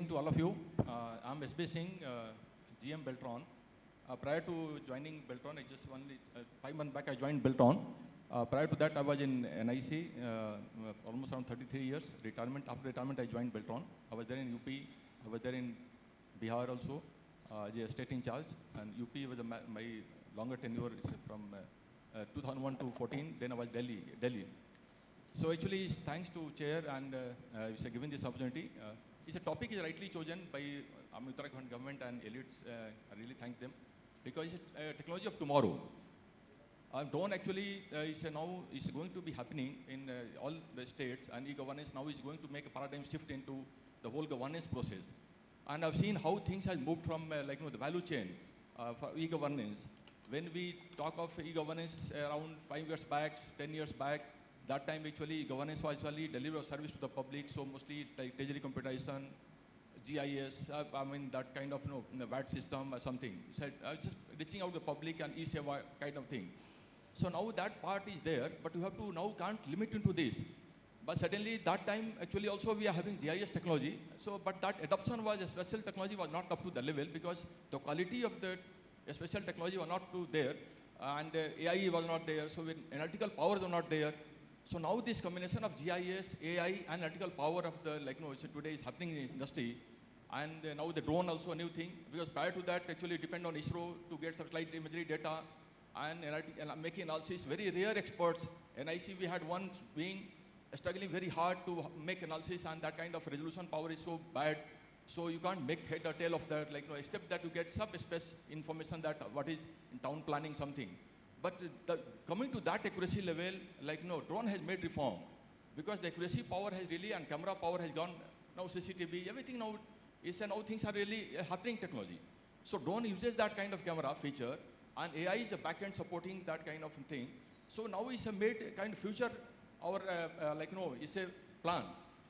evening to all of you. I'm SB Singh, GM BELTRON. Prior to joining BELTRON, I just only 5 months back I joined BELTRON. Prior to that, I was in NIC, almost around 33 years. Retirement. After retirement, I joined BELTRON. I was there in UP. I was there in Bihar also, the state in charge. And UP was my longer tenure from 2001 to 14. Then I was Delhi. So actually, thanks to chair and given this opportunity. It's a topic is rightly chosen by Uttarakhand government and Elets. I really thank them because it's a technology of tomorrow. Drone actually is going to be happening in all the states, and e-governance now is going to make a paradigm shift into the whole governance process. And I've seen how things have moved from the value chain for e-governance. When we talk of e-governance around 5 years back, 10 years back, that time actually governance was actually deliver a service to the public, so mostly like treasury computation, GIS, that kind of VAT system or something. So just reaching out to the public and e-seva kind of thing. So now that part is there, but you have to now can't limit into this. But suddenly that time actually also we are having GIS technology. So but that adoption was a special technology was not up to the level because the quality of the special technology was not to there, and AI was not there. So when analytical powers were not there. So now this combination of GIS, AI, and analytical power of the today is happening in the industry, and now the drone also a new thing because prior to that actually depend on ISRO to get satellite imagery data and making analysis. Very rare experts. NIC we had one being struggling very hard to make analysis, and that kind of resolution power is so bad. So you can't make head or tail of that. Except that you get subspace information that what is in town planning something. But coming to that accuracy level, drone has made reform because the accuracy power has really and camera power has gone. Now CCTV, everything now is now things are really happening technology. So drone uses that kind of camera feature, and AI is the backend supporting that kind of thing. So now it's a made kind of future our it's a plan,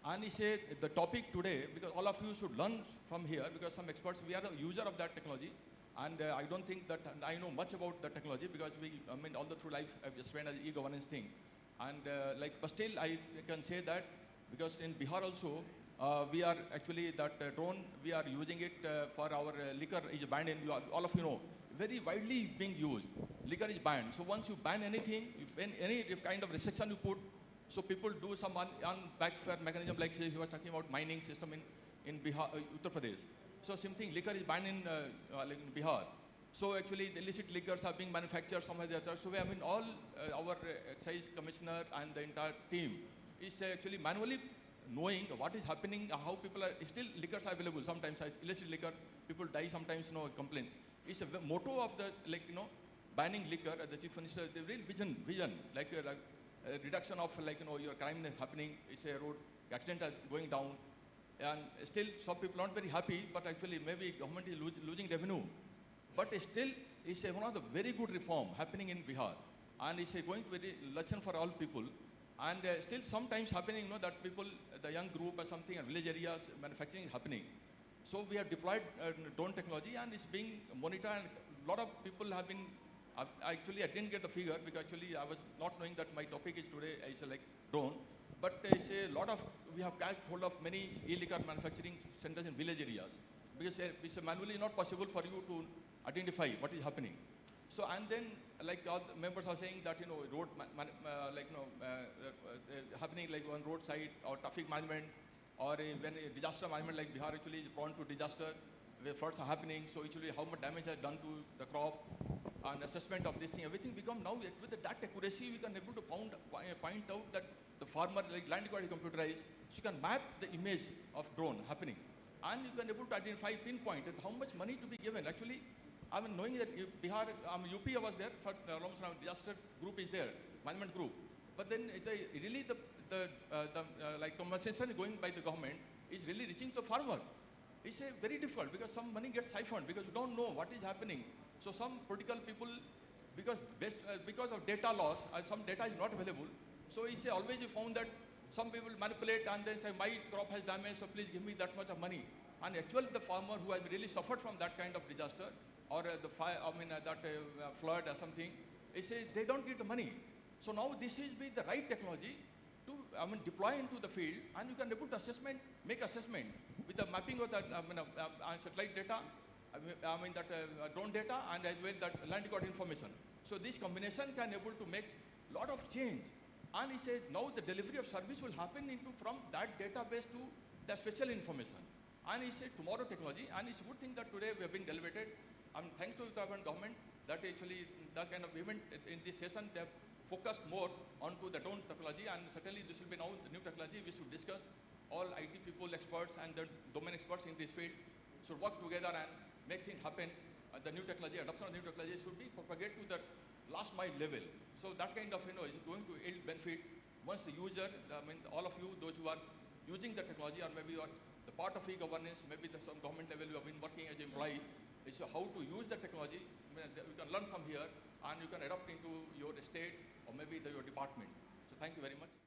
and it's the topic today because all of you should learn from here because some experts we are the user of that technology. And I don't think that I know much about the technology because all the through life I've just spent as e-governance thing. And but still I can say that because in Bihar also we are actually that drone, we are using it for our liquor is banned in, all of you know, very widely being used. Liquor is banned. So once you ban anything, when any kind of restriction you put, so people do some backfire mechanism like he was talking about mining system in Bihar, Uttar Pradesh. So same thing, liquor is banned in Bihar. So actually the illicit liquors are being manufactured somewhere or the other. So we all our excise commissioner and the entire team is actually manually knowing what is happening, how people are, still liquors are available. Sometimes illicit liquor, people die sometimes, complain. It's a motto of the, banning liquor, the chief minister, the real vision, reduction of your crime is happening, it's a road accident are going down. And still some people are not very happy, but actually maybe government is losing revenue. But still it's one of the very good reform happening in Bihar. And it's going to be a lesson for all people. And still sometimes happening, that people, the young group or something, and village areas, manufacturing is happening. So we have deployed drone technology and it's being monitored. And a lot of people have been, actually I didn't get the figure because actually I was not knowing that my topic is today is drone. But it's a lot of, we have catched hold of many e-liquor manufacturing centers in village areas because it's manually not possible for you to identify what is happening. So and then all the members are saying that road happening on roadside or traffic management or when a disaster management like Bihar actually is prone to disaster where floods are happening. So actually how much damage has done to the crop and assessment of this thing, everything become now with that accuracy we can able to point out that the farmer land record is computerized, so you can map the image of drone happening, and you can able to identify pinpoint how much money to be given. Actually, I mean knowing that Bihar, UP I was there for disaster group is there, management group, but then really the compensation going by the government is really reaching to farmer. It's very difficult because some money gets siphoned because you don't know what is happening. So some political people, because of data loss, some data is not available. So it's always you found that some people manipulate and then say my crop has damage, so please give me that much of money. And actually the farmer who has really suffered from that kind of disaster or the fire, flood or something, they don't get the money. So now this is the right technology to deploy into the field, and you can able to make assessment with the mapping of that satellite data, drone data, and as well that land record information. So this combination can able to make lot of change. And he says now the delivery of service will happen from that database to the special information. And he said tomorrow technology, and it's a good thing that today we have been deliberated, and thanks to the government that actually that kind of event in this session they have focused more onto the drone technology, and certainly this will be now the new technology we should discuss. All IT people, experts, and the domain experts in this field should work together and make things happen. The new technology, adoption of new technology should be propagated to the last mile level. So that kind of is going to yield benefit once the user, all of you, those who are using the technology, or maybe you are the part of e-governance, maybe some government level you have been working as an employee, is how to use the technology. You can learn from here, and you can adopt into your state or maybe your department. So thank you very much.